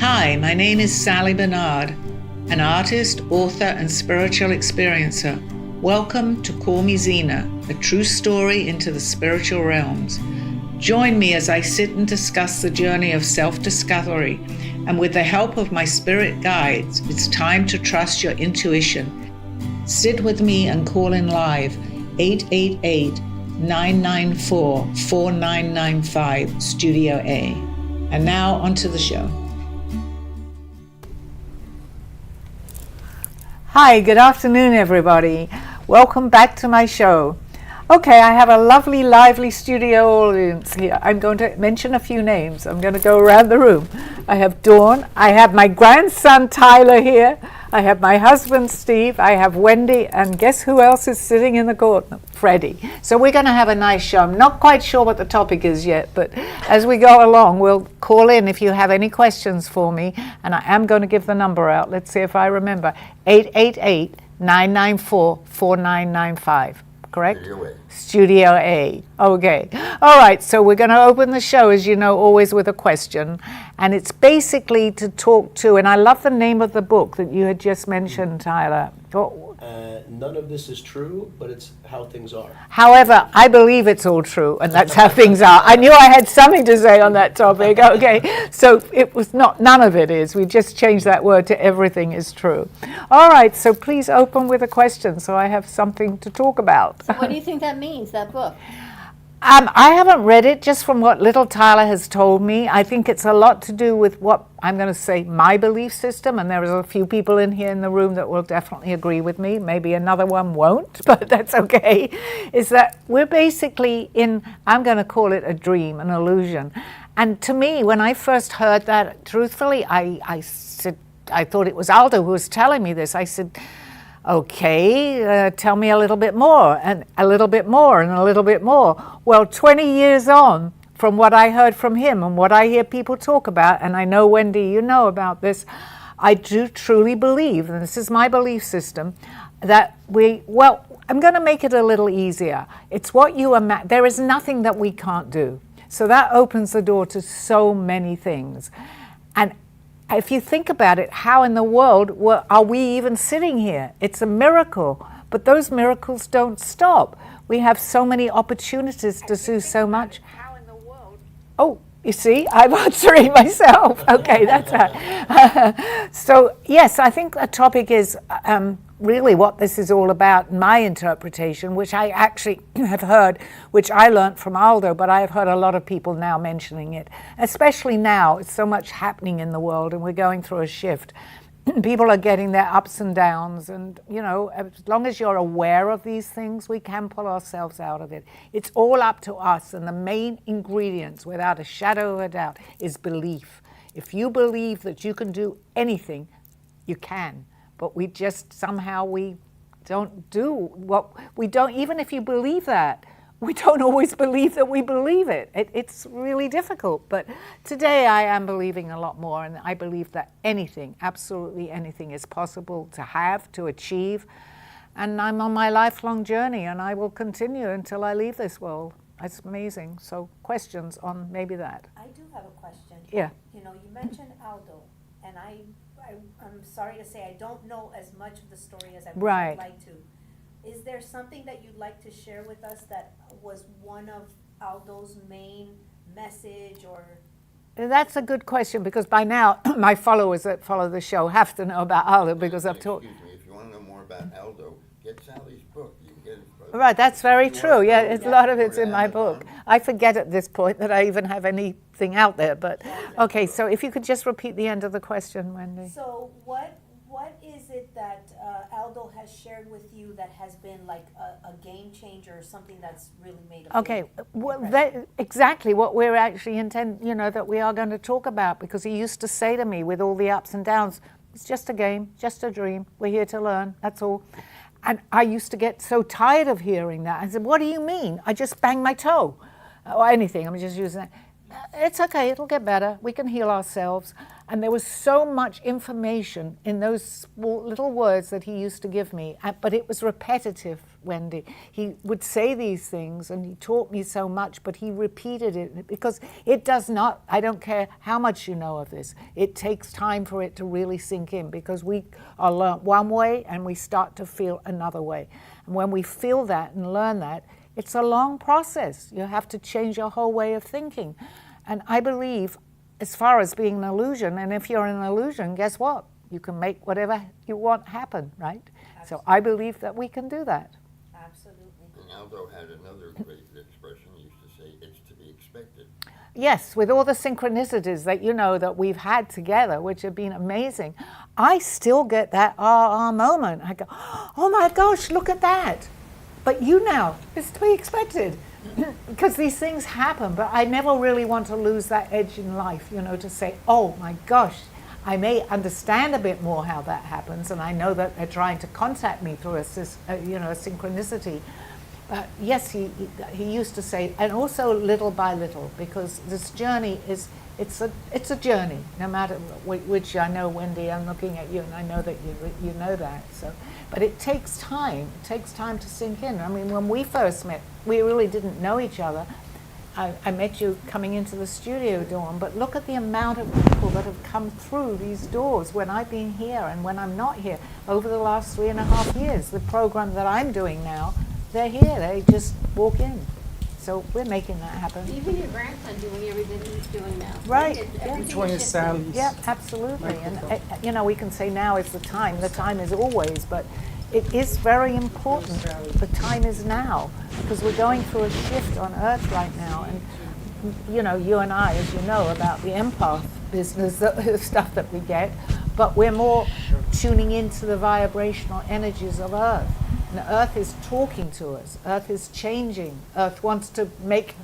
Hi, my name is Sally Bernard, an artist, author, and spiritual experiencer. Welcome to Call Me Zena, a true story into the spiritual realms. Join me as I sit and discuss the journey of self-discovery, and with the help of my spirit guides, it's time to trust your intuition. Sit with me and call in live 888-994-4995, Studio A. And now onto the show. Hi, good afternoon, everybody. Welcome back to my show. Okay, I have a lovely, lively studio audience here. I'm going to mention a few names. I'm going to go around the room. I have Dawn. I have my grandson, Tyler, here. I have my husband, Steve. I have Wendy. And guess who else is sitting in the corner? Freddie. So we're going to have a nice show. I'm not quite sure what the topic is yet, but as we go along, we'll call in if you have any questions for me. And I am going to give the number out. Let's see if I remember. 888-994-4995. Correct? Studio A. Okay. All right. So we're going to open the show, as you know, always with a question. And it's basically to talk to, and I love the name of the book that you had just mentioned, Tyler. None of this is true, but it's how things are. However, I believe it's all true, and that's how things are. I knew I had something to say on that topic. Okay. So it was not, none of it is. We just changed that word to everything is true. All right. So please open with a question so I have something to talk about. So what do you think that means, that book? I haven't read it, just from what little Tyler has told me. I think it's a lot to do with what I'm going to say, my belief system, and there are a few people in here in the room that will definitely agree with me. Maybe another one won't, but that's okay. Is that we're basically in, I'm going to call it a dream, an illusion. And to me, when I first heard that, truthfully, I said, I thought it was Aldo who was telling me this. I said, okay, tell me a little bit more, and a little bit more, and a little bit more. Well, 20 years on from what I heard from him and what I hear people talk about, and I know, Wendy, you know about this, I do truly believe, and this is my belief system, that I'm going to make it a little easier. It's what you imagine. There is nothing that we can't do. So that opens the door to so many things. And if you think about it, how in the world are we even sitting here? It's a miracle, but those miracles don't stop. We have so many opportunities to do so much. How in the world? Oh, you see, I'm answering myself. Okay, that's right. So yes, I think the topic is really what this is all about, my interpretation, which I actually have heard, which I learned from Aldo, but I have heard a lot of people now mentioning it, especially now. It's so much happening in the world, and we're going through a shift. People are getting their ups and downs, and, you know, as long as you're aware of these things, we can pull ourselves out of it. It's all up to us, and the main ingredients, without a shadow of a doubt, is belief. If you believe that you can do anything, you can. But we just somehow we don't do what we don't, even if you believe that, we don't always believe that we believe it. It's really difficult. But today I am believing a lot more, and I believe that anything, absolutely anything is possible to have, to achieve. And I'm on my lifelong journey, and I will continue until I leave this world. It's amazing. So questions on maybe that? I do have a question. Yeah. You know, you mentioned Aldo, and I'm sorry to say I don't know as much of the story as I would like to. Is there something that you'd like to share with us that was one of Aldo's main message, or? That's a good question, because by now my followers that follow the show have to know about Aldo, because I've talked. Excuse me, if you want to know more about Aldo, get Sally's book. You can get it. Right, that's very true. Yeah, a lot of it's in my book. I forget at this point that I even have anything out there. But okay, so if you could just repeat the end of the question, Wendy. So what is it that Aldo has shared with you that has been like a game changer, or something that's really made a Okay, well, that, exactly what we're actually that we are going to talk about, because he used to say to me with all the ups and downs, it's just a game, just a dream. We're here to learn. That's all. And I used to get so tired of hearing that. I said, what do you mean? I just banged my toe or anything. I'm just using that. It's okay. It'll get better. We can heal ourselves. And there was so much information in those small little words that he used to give me, but it was repetitive, Wendy. He would say these things and he taught me so much, but he repeated it because it does not, I don't care how much you know of this, it takes time for it to really sink in because we are learnt one way and we start to feel another way. And when we feel that and learn that, it's a long process. You have to change your whole way of thinking. And I believe, as far as being an illusion, and if you're an illusion, guess what? You can make whatever you want happen, right? Absolutely. So I believe that we can do that. Absolutely. And Aldo had another great expression. He used to say, it's to be expected. Yes, with all the synchronicities that you know that we've had together, which have been amazing, I still get that moment. I go, oh my gosh, look at that. But you now, it's to be expected. Because these things happen, but I never really want to lose that edge in life, you know, to say, oh my gosh, I may understand a bit more how that happens, and I know that they're trying to contact me through a synchronicity. But yes, he used to say, and also little by little, because this journey is, it's a journey, no matter which. I know, Wendy, I'm looking at you, and I know that you know that. So, but it takes time. It takes time to sink in. I mean, when we first met, we really didn't know each other. I met you coming into the studio, Dawn, but look at the amount of people that have come through these doors when I've been here and when I'm not here over the last 3.5 years. The program that I'm doing now, they're here. They just walk in. So we're making that happen. Even your grandson doing everything he's doing now. Right. Join Sally's. Yeah, absolutely. And, you know, we can say now is the time. The time is always, but it is very important. The time is now because we're going through a shift on Earth right now. And, you know, you and I, as you know, about the empath business, the stuff that we get, but we're more tuning into the vibrational energies of Earth. And Earth is talking to us. Earth is changing. Earth wants to make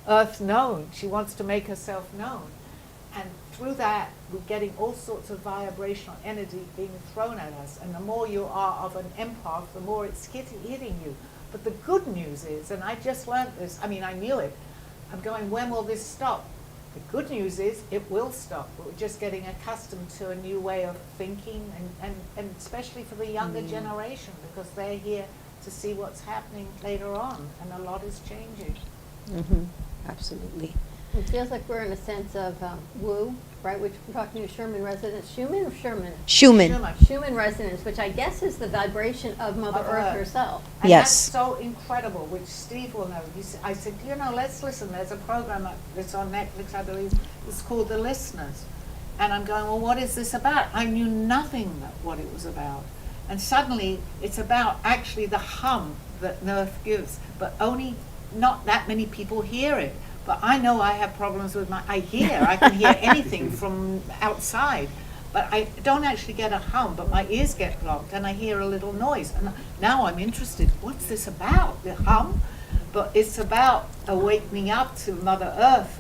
Earth known. She wants to make herself known. And through that, we're getting all sorts of vibrational energy being thrown at us. And the more you are of an empath, the more it's hitting you. But the good news is, and I just learned this, I mean, I knew it. I'm going, when will this stop? The good news is it will stop. But we're just getting accustomed to a new way of thinking, and especially for the younger generation, because they're here to see what's happening later on, and a lot is changing. Absolutely. It feels like we're in a sense of woo, right? Which we're talking to Sherman resonance. Schumann or Sherman? Schumann. Schumann resonance, which I guess is the vibration of Mother Of Earth Earth. herself. And Yes. that's so incredible, which Steve will know. I said, you know, let's listen. There's a program that's on Netflix, I believe. It's called The Listeners. And I'm going, well, what is this about? I knew nothing what it was about. And suddenly, it's about actually the hum that Earth gives, but only not that many people hear it. But I know I have problems with I can hear anything from outside. But I don't actually get a hum, but my ears get blocked and I hear a little noise. And now I'm interested, what's this about, the hum? But it's about awakening up to Mother Earth.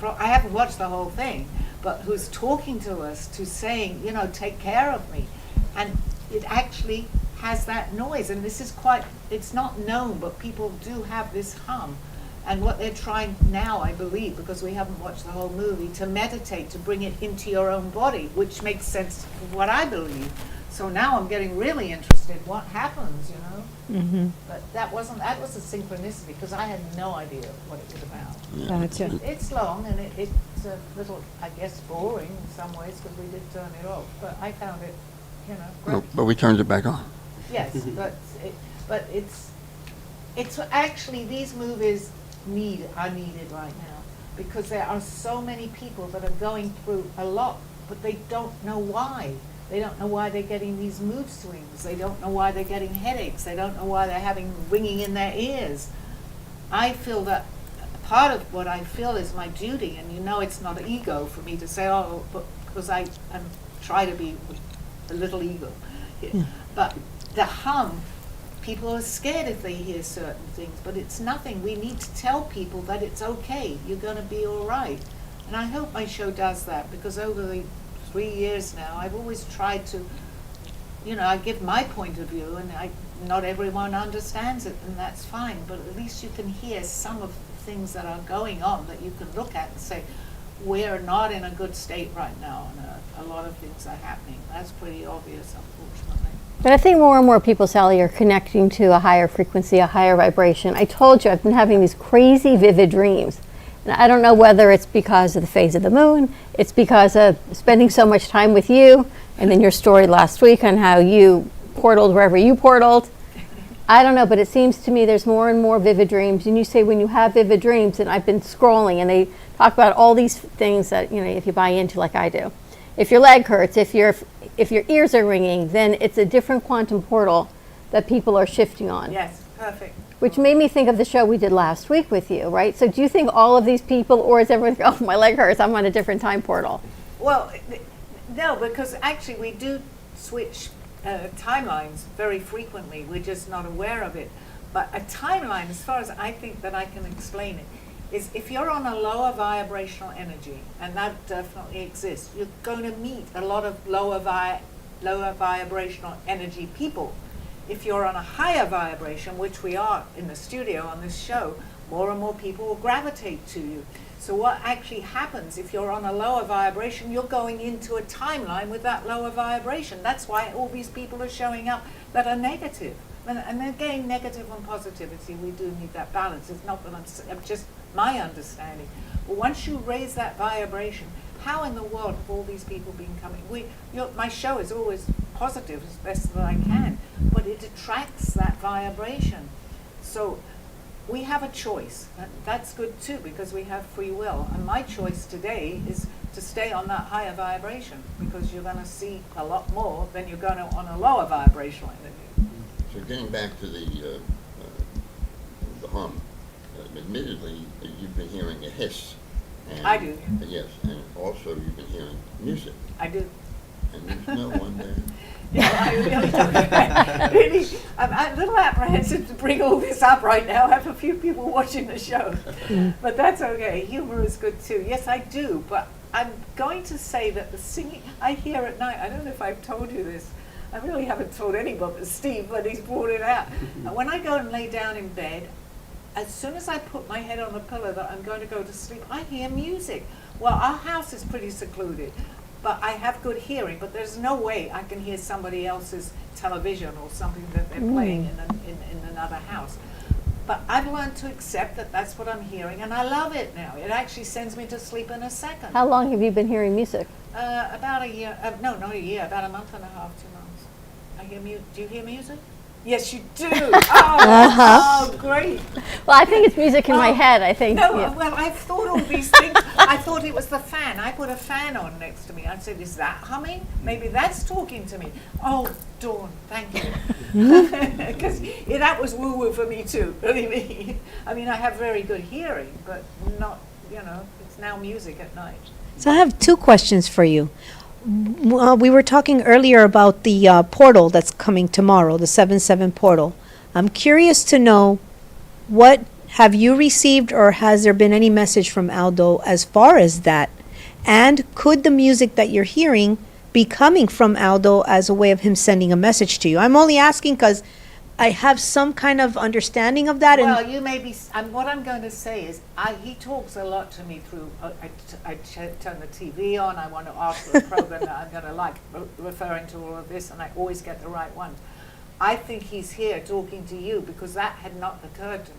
I haven't watched the whole thing, but who's talking to us, to saying, you know, take care of me. And it actually has that noise. And this is it's not known, but people do have this hum. And what they're trying now, I believe, because we haven't watched the whole movie, to meditate, to bring it into your own body, which makes sense for what I believe. So now I'm getting really interested. What happens, you know? But that was a synchronicity, because I had no idea what it was about. Gotcha. It's long, and it's a little, I guess, boring in some ways, because we did turn it off. But I found it, you know, great. But we turned it back on. Yes, but it's actually, these movies are needed right now, because there are so many people that are going through a lot, but they don't know why. They don't know why they're getting these mood swings. They don't know why they're getting headaches. They don't know why they're having ringing in their ears. I feel that part of what I feel is my duty, and you know it's not an ego for me to say, oh, but because I try to be a little ego. But the hum, people are scared if they hear certain things, but it's nothing. We need to tell people that it's okay. You're going to be all right. And I hope my show does that, because over the 3 years now, I've always tried to, you know, I give my point of view, and not everyone understands it, and that's fine, but at least you can hear some of the things that are going on that you can look at and say, we're not in a good state right now, and a lot of things are happening. That's pretty obvious, unfortunately. But I think more and more people, Sally, are connecting to a higher frequency, a higher vibration. I told you I've been having these crazy vivid dreams. And I don't know whether it's because of the phase of the moon, it's because of spending so much time with you, and then your story last week on how you portaled wherever you portaled. I don't know, but it seems to me there's more and more vivid dreams. And you say when you have vivid dreams, and I've been scrolling, and they talk about all these things that, you know, if you buy into like I do. If your leg hurts, if your ears are ringing, then it's a different quantum portal that people are shifting on. Yes, perfect. Which made me think of the show we did last week with you, right? So do you think all of these people, or is everyone, oh, my leg hurts, I'm on a different time portal? Well, no, because actually we do switch timelines very frequently. We're just not aware of it. But a timeline, as far as I think that I can explain it, is if you're on a lower vibrational energy, and that definitely exists, you're going to meet a lot of lower vibrational energy people. If you're on a higher vibration, which we are in the studio on this show, more and more people will gravitate to you. So what actually happens if you're on a lower vibration, you're going into a timeline with that lower vibration. That's why all these people are showing up that are negative. And again, negative and positivity, we do need that balance. It's not that I'm just my understanding. But once you raise that vibration, how in the world have all these people been coming? My show is always positive as best that I can, but it attracts that vibration. So we have a choice. That's good too, because we have free will. And my choice today is to stay on that higher vibration, because you're going to see a lot more than you're going to on a lower vibrational energy. So getting back to the hum, admittedly, you've been hearing a hiss. And I do. Yes, and also you've been hearing music. I do. And there's no one there. Yeah, I really don't. Really, I'm a little apprehensive to bring all this up right now. I have a few people watching the show. But that's okay. Humor is good too. Yes, I do. But I'm going to say that the singing I hear at night, I don't know if I've told you this. I really haven't told anybody but Steve, but he's brought it out. And when I go and lay down in bed, as soon as I put my head on the pillow that I'm going to go to sleep, I hear music. Well, our house is pretty secluded, but I have good hearing, but there's no way I can hear somebody else's television or something that they're playing in another house. But I've learned to accept that that's what I'm hearing, and I love it now. It actually sends me to sleep in a second. How long have you been hearing music? About a year, no, not a year, about a month and a half, 2 months. I hear do you hear music? Yes, you do. Oh, great. Well, I think it's music in my head, I think. No, yeah. well, I've thought all these things. I thought it was the fan. I put a fan on next to me. I said, is that humming? Maybe that's talking to me. Oh, Dawn, thank you. Because that was woo-woo for me too, believe me. I mean, I have very good hearing, but not, it's now music at night. So I have two questions for you. We were talking earlier about the portal that's coming tomorrow, the 7/7 portal. I'm curious to know, what have you received, or has there been any message from Aldo as far as that? And could the music that you're hearing be coming from Aldo as a way of him sending a message to you? I'm only asking because I have some kind of understanding of that. Well, you may be. What I'm going to say is, he talks a lot to me through. I turn the TV on. I want to ask for a program that I'm going to like, referring to all of this, and I always get the right ones. I think he's here talking to you because that had not occurred to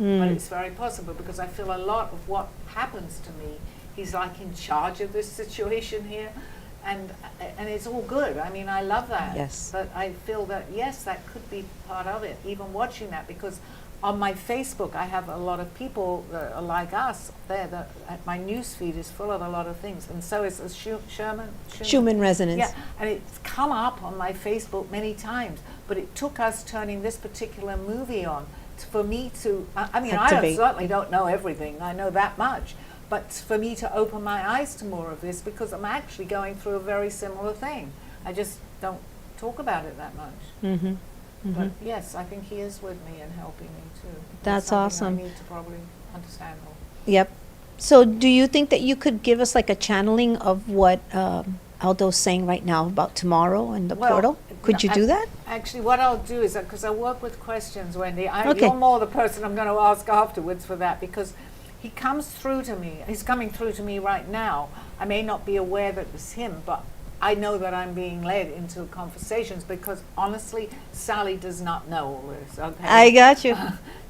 me. But it's very possible, because I feel a lot of what happens to me, he's like in charge of this situation here. And it's all good. I mean, I love that. Yes. But I feel that, yes, that could be part of it, even watching that, because on my Facebook, I have a lot of people that are like us there. My news feed is full of a lot of things. And so is Schumann resonance. Yeah, and it's come up on my Facebook many times. But it took us turning this particular movie on for me to, I mean, I certainly don't know everything. I know that much. But for me to open my eyes to more of this, because I'm actually going through a very similar thing. I just don't talk about it that much. But yes, I think he is with me and helping me too. That's awesome. I need to probably understand more. Yep. So do you think that you could give us like a channeling of what Aldo's saying right now about tomorrow and the portal? Could you do that? Actually, what I'll do is, because I work with questions, Wendy, Okay. you're more the person I'm going to ask afterwards for that, because he comes through to me. He's coming through to me right now. I may not be aware that it's him, but I know that I'm being led into conversations because honestly, Sally does not know all this. Okay, I got you.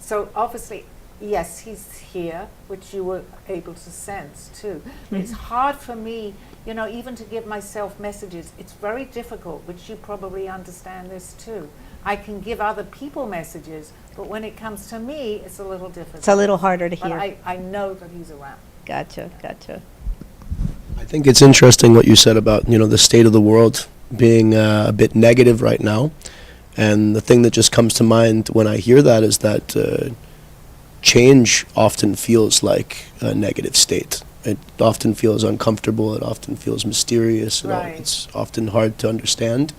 so obviously, yes, he's here, which you were able to sense too. It's hard for me, you know, even to give myself messages. It's very difficult, which you probably understand this too. I can give other people messages, but when it comes to me, it's a little difficult. It's a little harder to But hear. I know that he's around. Gotcha, gotcha. I think it's interesting what you said about, you know, the state of the world being a bit negative right now. And the thing that just comes to mind when I hear that is that change often feels like a negative state. It often feels uncomfortable. It often feels mysterious. Right. It's often hard to understand.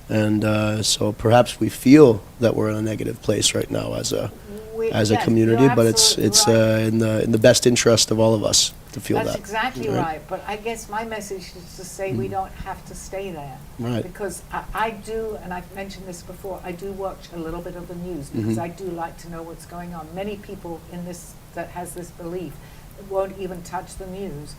And so perhaps we feel that we're in a negative place right now as a Yes, community, you're but it's absolutely right. in the best interest of all of us to feel That's that. exactly right? right. But I guess my message is to say we don't have to stay there. Right. Because I do, and I've mentioned this before, I do watch a little bit of the news because I do like to know what's going on. Many people in this that has this belief won't even touch the news.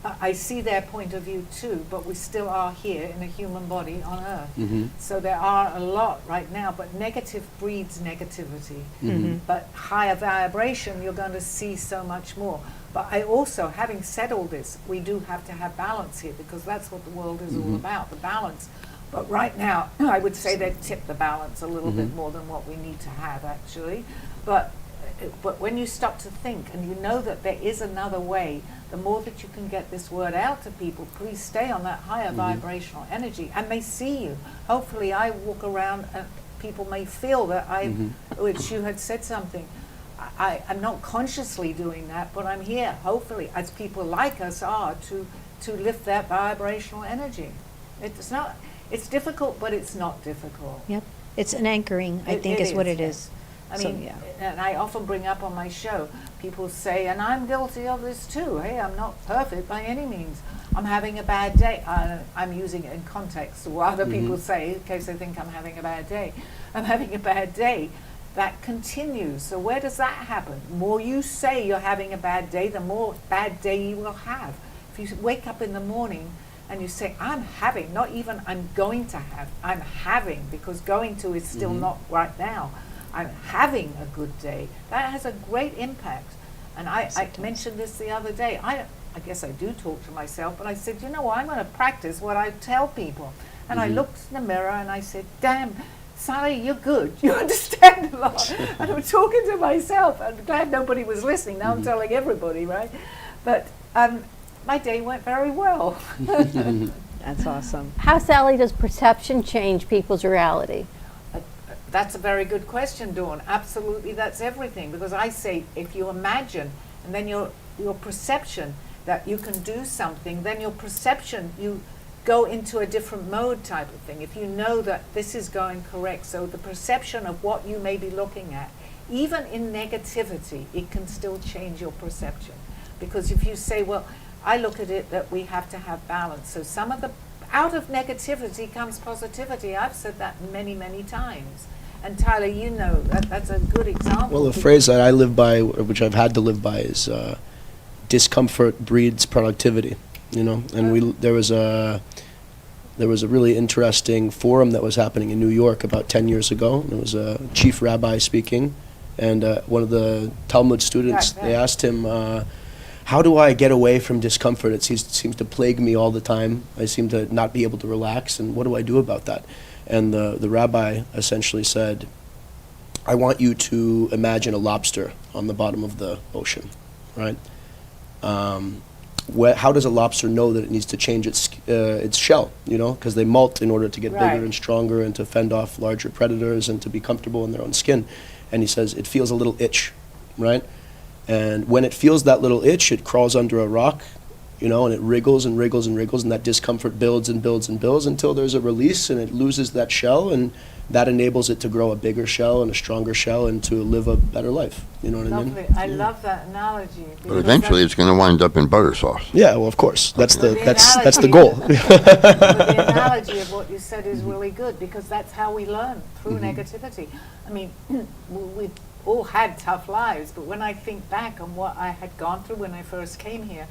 I see their point of view too, but we still are here in a human body on Earth. So there are a lot right now, but negative breeds negativity. But higher vibration, you're going to see so much more. But I also, having said all this, we do have to have balance here because that's what the world is all about, the balance. But right now, I would say they've tipped the balance a little bit more than what we need to have actually. But when you stop to think and you know that there is another way, the more that you can get this word out to people, please stay on that higher vibrational energy and they see you. Hopefully I walk around and people may feel that which you had said something. I'm not consciously doing that, but I'm here, hopefully, as people like us are, to lift that vibrational energy. It's difficult, but it's not difficult. Yep. It's an anchoring, I It- think it is what is, it yes. is. I So, mean, yeah. and I often bring up on my show, people say, and I'm guilty of this too, hey, I'm not perfect by any means. I'm having a bad day. I'm using it in context to what other people say in case they think I'm having a bad day. I'm having a bad day. That continues. So where does that happen? The more you say you're having a bad day, the more bad day you will have. If you wake up in the morning and you say, I'm having, not even I'm going to have, I'm having, because going to is still not right now. I'm having a good day. That has a great impact. And I mentioned this the other day. I guess I do talk to myself, but I said, you know what, I'm going to practice what I tell people. And I looked in the mirror and I said, damn, Sally, you're good. You understand a lot. And I'm talking to myself. I'm glad nobody was listening. Now I'm telling everybody, right? But my day went very well. That's awesome. How, Sally, does perception change people's reality? That's a very good question, Dawn. Absolutely, that's everything. Because I say, if you imagine, and then your perception that you can do something, then your perception, you go into a different mode type of thing. If you know that this is going correct, so the perception of what you may be looking at, even in negativity, it can still change your perception. Because if you say, well, I look at it that we have to have balance. So some of the, out of negativity comes positivity. I've said that many, many times. And Tyler, you know, that's a good example. Well, the phrase that I live by, which I've had to live by, is discomfort breeds productivity. You know, and there was a really interesting forum that was happening in New York about 10 years ago. There was a chief rabbi speaking, and one of the Talmud students, they asked him, how do I get away from discomfort? It seems to plague me all the time. I seem to not be able to relax, and what do I do about that? And the rabbi essentially said, I want you to imagine a lobster on the bottom of the ocean, right? How does a lobster know that it needs to change its shell, you know, because they molt in order to get bigger and stronger and to fend off larger predators and to be comfortable in their own skin. And he says it feels a little itch, right? And when it feels that little itch, it crawls under a rock, you know, and it wriggles and wriggles and wriggles, and that discomfort builds and builds and builds until there's a release and it loses that shell, and that enables it to grow a bigger shell and a stronger shell and to live a better life. You know what I mean? Lovely. I love that analogy. But eventually, it's going to wind up in butter sauce. Yeah, well, of course. That's the analogy- goal. But the analogy of what you said is really good because that's how we learn through negativity. I mean, all had tough lives, but when I think back on what I had gone through when I first came here,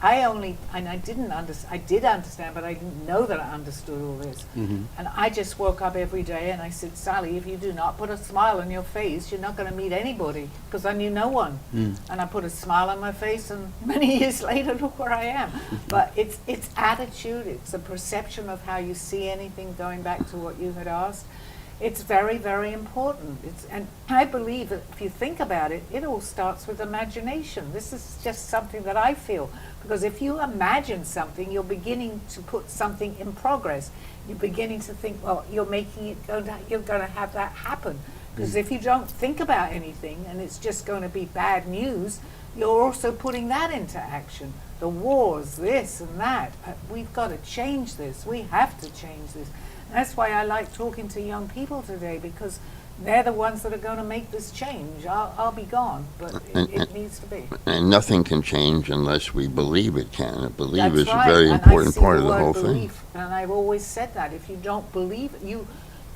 I did understand, but I didn't know that I understood all this. And I just woke up every day and I said, Sally, if you do not put a smile on your face, you're not going to meet anybody, because I knew no one. And I put a smile on my face, and many years later, look where I am. But it's attitude, it's a perception of how you see anything, going back to what you had asked. It's very, very important. And I believe that if you think about it, it all starts with imagination. This is just something that I feel. Because if you imagine something, you're beginning to put something in progress. You're beginning to think, well, you're going to have that happen. Because if you don't think about anything and it's just going to be bad news, you're also putting that into action. The wars, this and that. We've got to change this. We have to change this. That's why I like talking to young people today, because they're the ones that are going to make this change. I'll be gone, but it needs to be. And nothing can change unless we believe it can. And believe That's is right. a very And important I see part of the word whole belief, thing. and I've always said that. If you don't believe,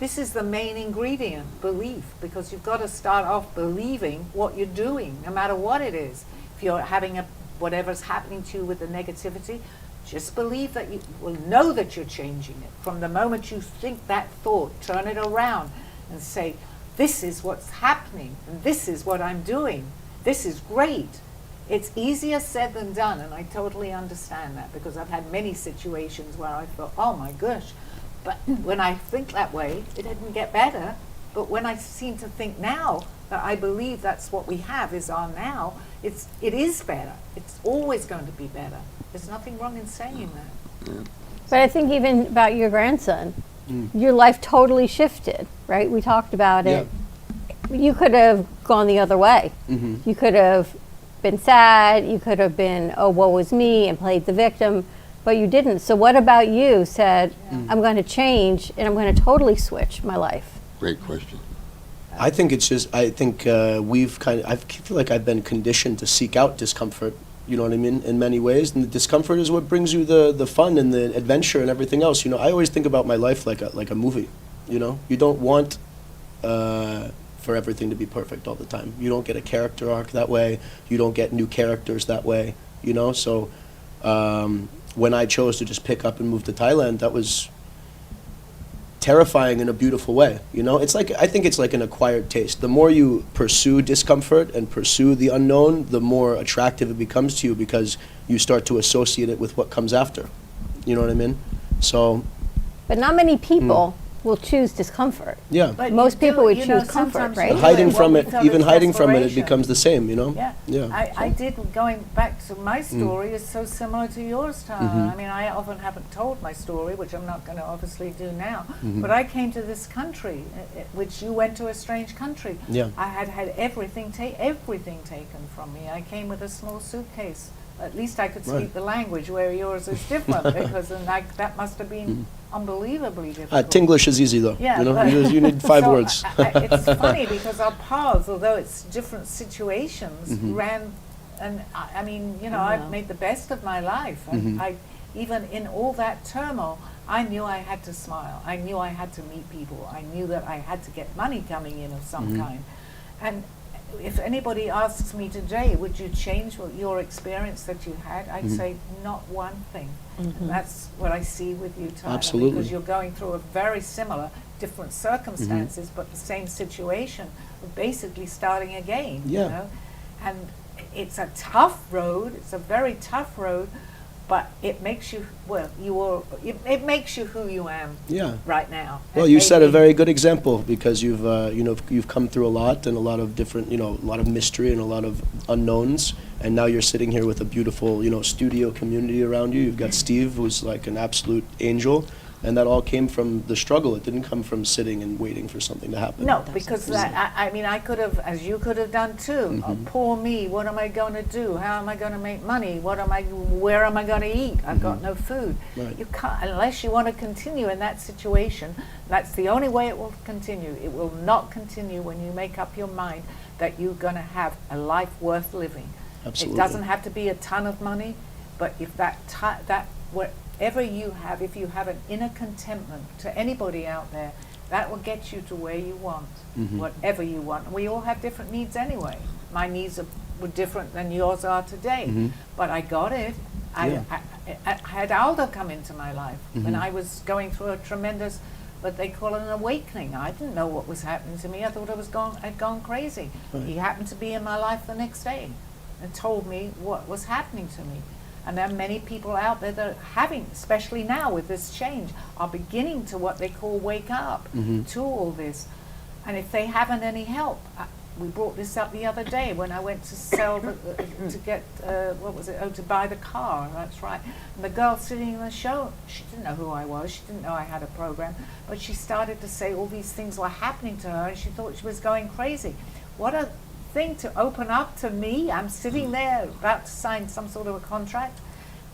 this is the main ingredient, belief, because you've got to start off believing what you're doing, no matter what it is. If you're having whatever's happening to you with the negativity, just believe that you will know that you're changing it. From the moment you think that thought, turn it around and say, this is what's happening, and this is what I'm doing. This is great. It's easier said than done, and I totally understand that, because I've had many situations where I thought, oh my gosh. But when I think that way, it didn't get better. But when I seem to think now that I believe that's what we have is our now, it is better. It's always going to be better. There's nothing wrong in saying that. But I think even about your grandson, your life totally shifted, right? We talked about it. You could have gone the other way. You could have been sad. You could have been, oh, woe is me, and played the victim, but you didn't. So what about you said, I'm going to change, and I'm going to totally switch my life? Great question. I think it's just, I feel like I've been conditioned to seek out discomfort, you know what I mean, in many ways. And the discomfort is what brings you the fun and the adventure and everything else. You know, I always think about my life like a movie, you know. You don't want for everything to be perfect all the time. You don't get a character arc that way. You don't get new characters that way, you know. So when I chose to just pick up and move to Thailand, that was terrifying in a beautiful way, you know? It's like, I think it's like an acquired taste. The more you pursue discomfort and pursue the unknown, the more attractive it becomes to you, because you start to associate it with what comes after. You know what I mean? So. But not many people will choose discomfort. Yeah. But Most people would choose comfort, sometimes right? you Hiding do from what it, we feel even is hiding from it, it desperation. becomes the same, you know? Yeah. Yeah. I did, going back to my story, is so similar to yours, Tara. I mean, I often haven't told my story, which I'm not going to obviously do now, but I came to this country, which you went to a strange country. Yeah. I had everything taken from me. I came with a small suitcase. At least I could speak Right. the language, where yours is different, because that must have been unbelievably difficult. Tinglish is easy though. Yeah, You know, but- you need 5 So words. it's funny, because our paths, although it's different situations, ran, and I mean, you know, I've made the best of my life, and even in all that turmoil, I knew I had to smile. I knew I had to meet people. I knew that I had to get money coming in of some kind. And if anybody asks me today, would you change your experience that you had? I'd say not one thing. And that's what I see with you, Tyler. Absolutely. Because you're going through a very similar, different circumstances, but the same situation, of basically starting again. Yeah. You know? And it's a tough road. It's a very tough road, but it makes you, it makes you who you am Yeah. right now. Well, And you set a maybe- very good example, because you've come through a lot, and a lot of different, a lot of mystery and a lot of unknowns, and now you're sitting here with a beautiful, studio community around you. You've got Steve, who's like an absolute angel, and that all came from the struggle. It didn't come from sitting and waiting for something to happen. No, because I mean, I could have, as you could have done too. Poor me. What am I going to do? How am I going to make money? Where am I going to eat? I've got no food. Right. You can't, unless you want to continue in that situation. That's the only way it will continue. It will not continue when you make up your mind that you're going to have a life worth living. Absolutely. It doesn't have to be a ton of money, but if whatever you have, if you have an inner contentment, to anybody out there, That will get you to where you want, Mhm. whatever you want. And we all have different needs anyway. My needs were different than yours are today, Mhm. but I got it. Yeah. I had Aldo come into my life when Mhm. I was going through a tremendous, what they call an awakening. I didn't know what was happening to me. I thought I'd gone crazy. Right. He happened to be in my life the next day and told me what was happening to me. And there are many people out there that are having, especially now with this change, are beginning to what they call wake up Mhm. to all this. And if they haven't any help, we brought this up the other day when I went to sell, to get, what was it, to buy the car, that's right. And the girl sitting in the show, she didn't know who I was, she didn't know I had a program, but she started to say all these things were happening to her and she thought she was going crazy. What a thing to open up to me. I'm sitting there about to sign some sort of a contract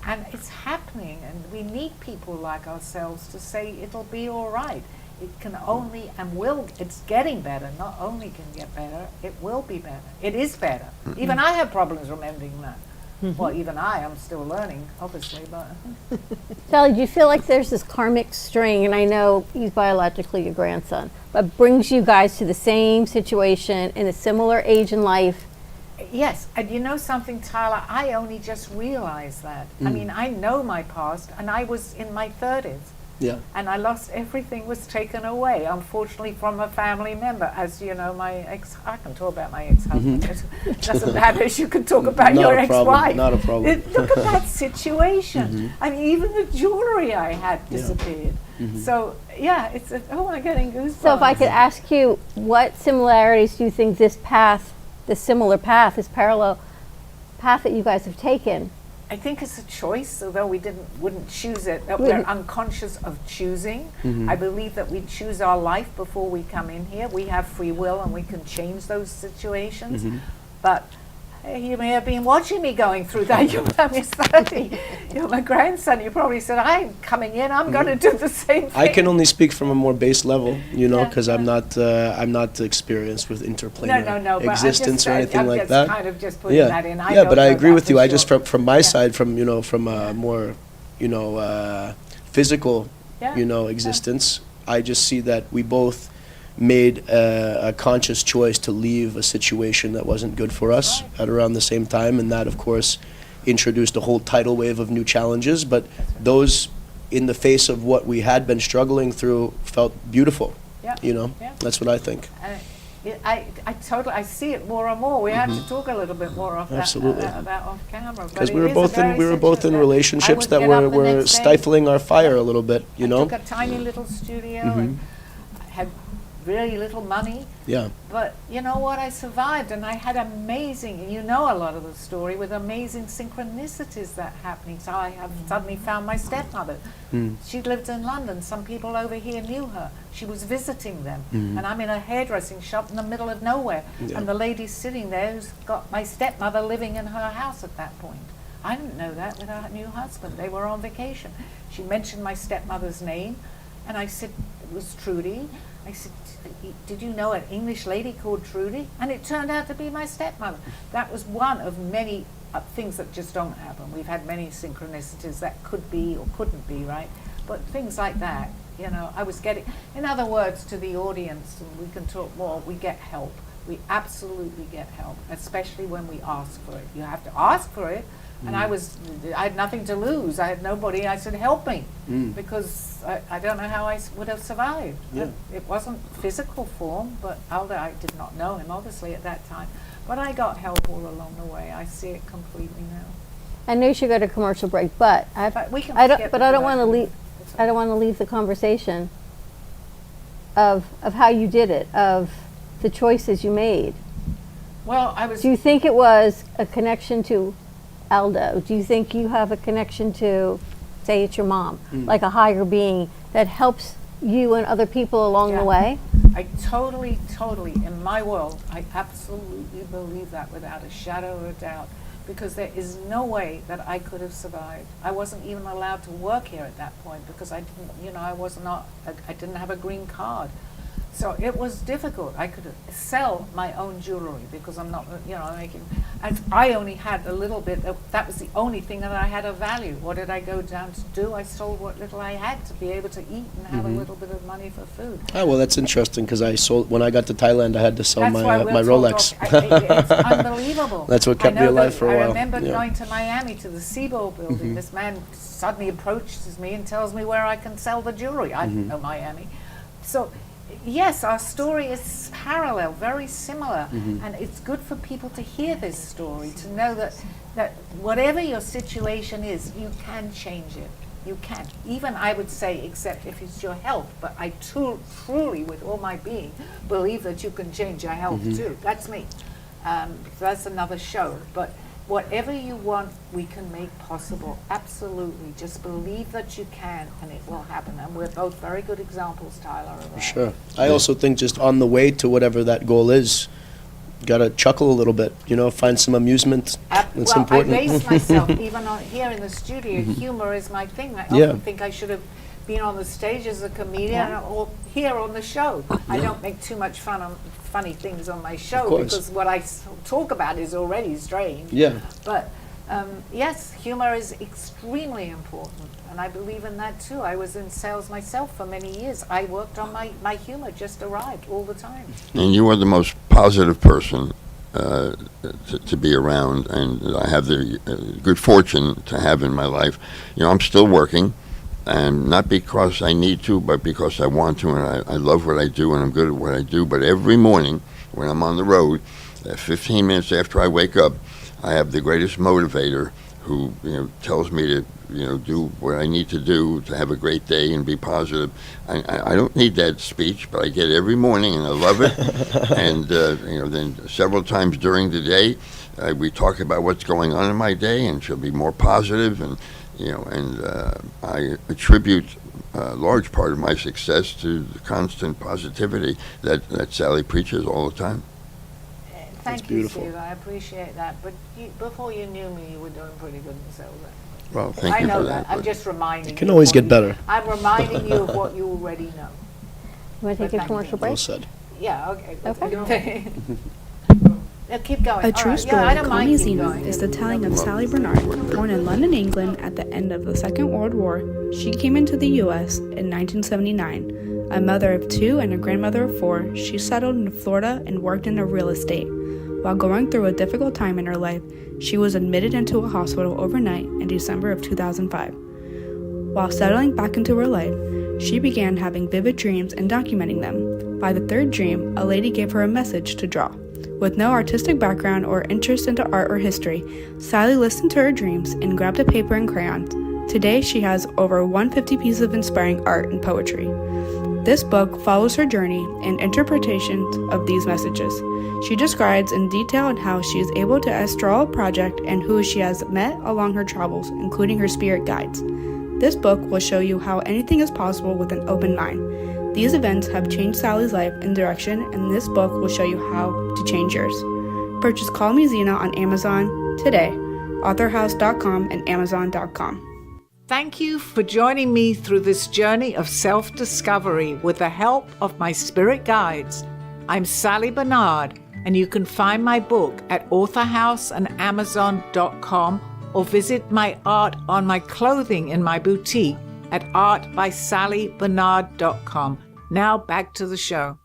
and it's happening, and we need people like ourselves to say it'll be all right. It can only and will, it's getting better, not only can get better, it will be better. It is better. Even I have problems remembering that. Well, even I'm still learning, obviously, but Sally, do you feel like there's this karmic string, and I know he's biologically your grandson, but brings you guys to the same situation in a similar age in life? yes, and you know something, Tyler, I only just realized that. I mean, I know my past, and I was in my 30s. Yeah. And I lost everything, was taken away, unfortunately, from a family member. As you know, my I can talk about my ex-husband. It doesn't matter as you can talk about Not your a problem, ex-wife. not a problem. Look at that situation. I mean, even the jewelry I had disappeared. So, yeah, it's am I getting goosebumps? So if I could ask you, what similarities do you think this path, this similar path, this parallel path that you guys have taken? I think it's a choice, although we wouldn't choose it. That we're unconscious of choosing. I believe that we choose our life before we come in here. We have free will and we can change those situations. But hey, you may have been watching me going through that. You're 30. You're my grandson. You probably said, I'm coming in. I'm going to do the same thing. I can only speak from a more base level, you know, Yeah, because I'm not experienced with interplanar No. But existence or anything I'm like just that. kind of just putting Yeah, that in. yeah, don't but I know agree that with for you. I sure. just from my Yeah. side, from a more, physical, Yeah. existence. I just see that we both made a conscious choice to leave a situation that wasn't good for us at around the same time, and that, of course, introduced a whole tidal wave of new challenges. But those, in the face of what we had been struggling through, felt beautiful. Yeah. You know, Yeah. that's what I think. I totally, I see it more and more. We have to talk a little bit more off Absolutely. about off camera. Because we were both in relationships that were stifling. stifling our fire a little bit, you know? I took a tiny little studio and had very little money. Yeah. But you know what? I survived, and I had amazing, and you know a lot of the story, with amazing synchronicities that happening. So I have suddenly found my stepmother. She lived in London. Some people over here knew her. She was visiting them. And I'm in a hairdressing shop in the middle of nowhere. Yeah. And the lady's sitting there who's got my stepmother living in her house at that point. I didn't know that with her new husband. They were on vacation. She mentioned my stepmother's name, and I said, it was Trudy. I said, did you know an English lady called Trudy? And it turned out to be my stepmother. That was one of many things that just don't happen. We've had many synchronicities that could be or couldn't be, right? But things like that, you know, I was getting, in other words, to the audience, and we can talk more, we get help. We absolutely get help, especially when we ask for it. You have to ask for it. And I had nothing to lose. I had nobody. I said, help me, because I don't know how I would have survived. Yeah. It wasn't physical form, but Aldo, I did not know him, obviously, at that time. But I got help all along the way. I see it completely now. I know you should go to commercial break, but But we can I don't. skip But the I don't want to production. leave. It's I don't want to leave the conversation of how you did it, of the choices you made. Well, I was. Do you think it was a connection to Aldo? Do you think you have a connection to, say it's your mom, like a higher being that helps you and other people along Yeah. the way? I totally, in my world, I absolutely believe that without a shadow of a doubt, because there is no way that I could have survived. I wasn't even allowed to work here at that point because I didn't, you know, I didn't have a green card. So it was difficult. I could sell my own jewelry because I'm not, you know, making, I only had a little bit, that was the only thing that I had of value. What did I go down to do? I sold what little I had to be able to eat and have a little bit of money for food. Oh, well, that's interesting, because I sold, when I got to Thailand, I had to sell That's why my we'll Rolex. It's unbelievable. That's what kept I me know alive that for a while. I remember Yeah. going to Miami to the Seaboard building. This man suddenly approaches me and tells me where I can sell the jewelry. I didn't know Miami. So, yes, our story is parallel, very similar. And it's good for people to hear this story, to know that whatever your situation is, you can change it. You can. Even, I would say, except if it's your health. But I truly, with all my being, believe that you can change your health too. That's me. That's another show. But whatever you want, we can make possible. Absolutely. Just believe that you can, and it will happen. And we're both very good examples, Tyler, of that. Sure. I also think just on the way to whatever that goal is, gotta chuckle a little bit, find some amusement. It's Well, important. I base myself, even on here in the studio, humor is my thing. I Yeah. often think I should have been on the stage as a comedian or here on the show. I don't make too much funny things on my show course. because what I talk about is already strange. Yeah. But yes, humor is extremely important, and I believe in that too. I was in sales myself for many years. I worked on my humor, just arrived all the time. And you are the most positive person to be around, and I have the good fortune to have in my life. I'm still working, and not because I need to, but because I want to, and I love what I do, and I'm good at what I do. But every morning when I'm on the road, 15 minutes after I wake up, I have the greatest motivator who tells me to do what I need to do to have a great day and be positive. I don't need that speech, but I get it every morning, and I love it. And then several times during the day, we talk about what's going on in my day, and she'll be more positive. And I attribute a large part of my success to the constant positivity that Sally preaches all the time. Thank you, beautiful. Steve. I appreciate that. But before you knew me, you were doing pretty good in sales. Well, thank I you know for that. that. I'm just reminding you. It can always of get what better. I'm reminding you of what you already know. You want to take a Thank commercial you. break? Well said. Yeah, okay. Okay. Now keep going. A All true right. story, Yeah, I don't Call mind Me keep Zena, going. is the telling of Sally Bernard. Born in London, England at the end of the Second World War, she came into the U.S. in 1979. A mother of two and a grandmother of four, she settled in Florida and worked in real estate. While going through a difficult time in her life, she was admitted into a hospital overnight in December of 2005. While settling back into her life, she began having vivid dreams and documenting them. By the third dream, a lady gave her a message to draw. With no artistic background or interest into art or history, Sally listened to her dreams and grabbed a paper and crayons. Today, she has over 150 pieces of inspiring art and poetry. This book follows her journey and interpretations of these messages. She describes in detail how she is able to astral a project and who she has met along her travels, including her spirit guides. This book will show you how anything is possible with an open mind. These events have changed Sally's life and direction, and this book will show you how to change yours. Purchase Call Me Zena on Amazon today, authorhouse.com and amazon.com. Thank you for joining me through this journey of self-discovery with the help of my spirit guides. I'm Sally Bernard, and you can find my book at authorhouse and amazon.com or visit my art on my clothing in my boutique at artbysallybernard.com. Now back to the show.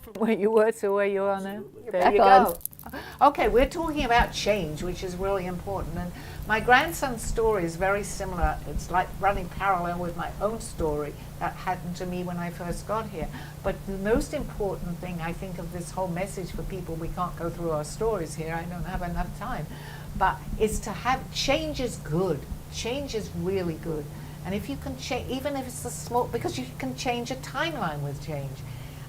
From where you were to where you are now. There back you on. go. Okay, we're talking about change, which is really important. And my grandson's story is very similar. It's like running parallel with my own story that happened to me when I first got here. But the most important thing, I think, of this whole message for people, we can't go through our stories here, I don't have enough time, but is to have change is good. Change is really good. And if you can change, even if it's a small, because you can change a timeline with change.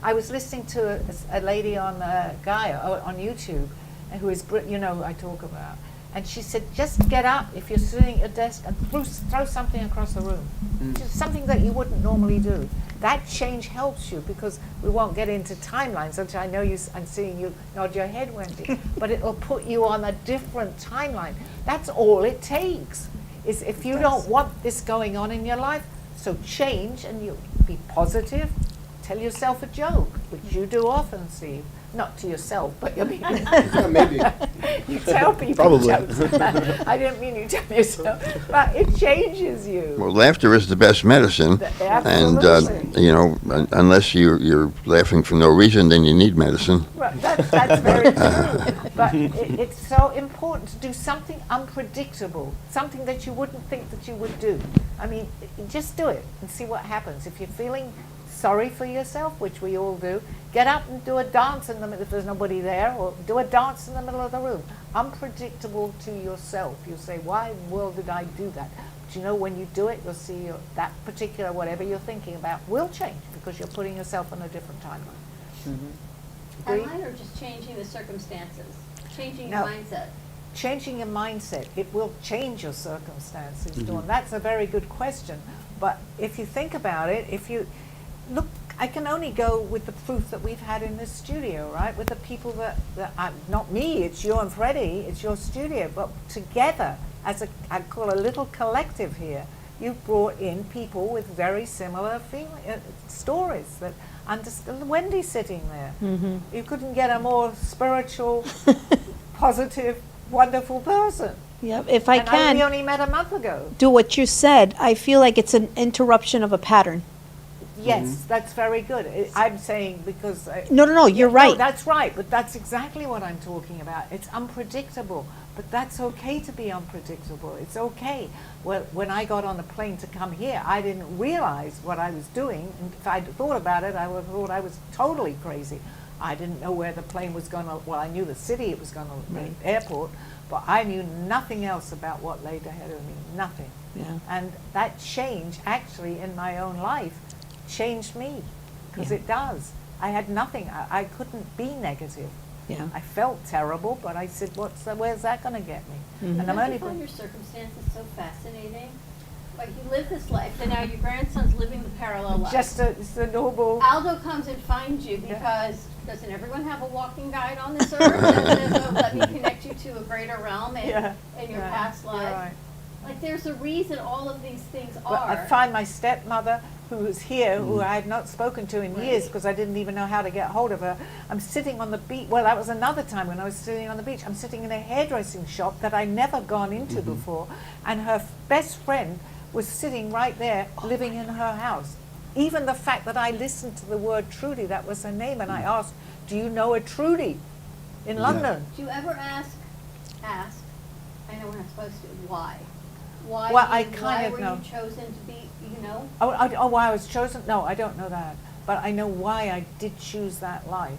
I was listening to a lady on Gaia, on YouTube, who is, I talk about. And she said, just get up if you're sitting at your desk and throw something across the room. Just something that you wouldn't normally do. That change helps you because we won't get into timelines, which I know I'm seeing you nod your head, Wendy, but it'll put you on a different timeline. That's all it takes. Is if you don't want this going on in your life, so change and you be positive. Tell yourself a joke, which you do often, Steve. Not to yourself, but I mean, Maybe. You tell people Probably. jokes. I didn't mean you tell yourself, but it changes you. Well, laughter is the best medicine, and Absolutely. unless you're laughing for no reason, then you need medicine. Well, that's very true. But it's so important to do something unpredictable, something that you wouldn't think that you would do. I mean, just do it and see what happens. If you're feeling sorry for yourself, which we all do, get up and do a dance in the middle if there's nobody there, or do a dance in the middle of the room. Unpredictable to yourself. You'll say, why in the world did I do that? But you know, when you do it, you'll see that particular whatever you're thinking about will change because you're putting yourself on a different timeline. Agree? Online or just changing the circumstances, changing No. your mindset? Changing your mindset, it will change your circumstances, Dawn. That's a very good question. But if you think about it, if you look, I can only go with the proof that we've had in this studio, right? With the people that not me, it's you and Freddie, it's your studio, but together as I'd call a little collective here, you've brought in people with very similar stories that understand. Wendy's sitting there. You couldn't get a more spiritual, positive, wonderful person. Yep, if I and we can only met a month ago. do what you said, I feel like it's an interruption of a pattern. Yes, that's very good. I'm saying because... No, you're No, right. that's right, but that's exactly what I'm talking about. It's unpredictable, but that's okay to be unpredictable. It's okay. Well, when I got on the plane to come here, I didn't realize what I was doing. And if I'd thought about it, I would have thought I was totally crazy. I didn't know where the plane was going to... Well, I knew the city it was going to... Right. The airport, but I knew nothing else about what laid ahead of me. Nothing. Yeah. And that change, actually, in my own life, changed me, because Yeah. it does. I had nothing. I couldn't be negative. Yeah. I felt terrible, but I said, where's that going to get me? And I'm Don't only... you find your circumstances so fascinating? Like you live this life, and now your grandson's living the parallel life. It's a noble... Aldo comes and finds you because doesn't everyone have a walking guide on this earth that says, oh, let me connect you to a greater realm in your past you're life? right. Like there's a reason all of these things But are. I find my stepmother, who was here, who I had not spoken to in years Right. because I didn't even know how to get hold of her. I'm sitting on the beach. Well, that was another time when I was sitting on the beach. I'm sitting in a hairdressing shop that I'd never gone into before, and her best friend was sitting right there, living in her house. Even the fact that I listened to the word Trudy, that was her name, and I asked, do you know a Trudy in London? Do you ever ask, I know we're not supposed to, why? Why, Well, you- I why kind were of know. you chosen to be, you know? Why I was chosen? No, I don't know that. But I know why I did choose that life.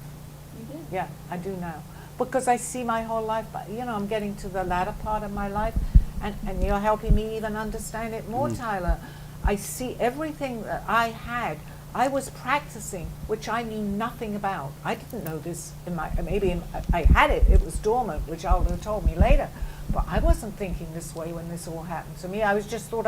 You did. Yeah, I do now. Because I see my whole life, but I'm getting to the latter part of my life, and you're helping me even understand it more, Tyler. I see everything that I had. I was practicing, which I knew nothing about. I didn't know this I had it. It was dormant, which Aldo told me later. But I wasn't thinking this way when this all happened to me. I just thought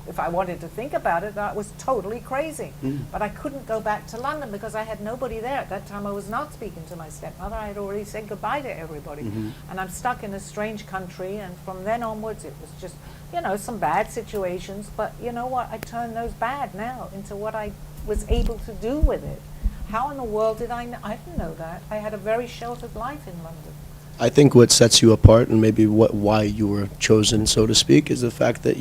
if I wanted to think about it, I was totally crazy. But I couldn't go back to London because I had nobody there. At that time, I was not speaking to my stepmother. I had already said goodbye to everybody. And I'm stuck in a strange country. And from then onwards, it was just, some bad situations. But you know what? I turned those bad now into what I was able to do with it. How in the world did I know? I didn't know that. I had a very sheltered life in London. I think what sets you apart and maybe why you were chosen, so to speak, is the fact that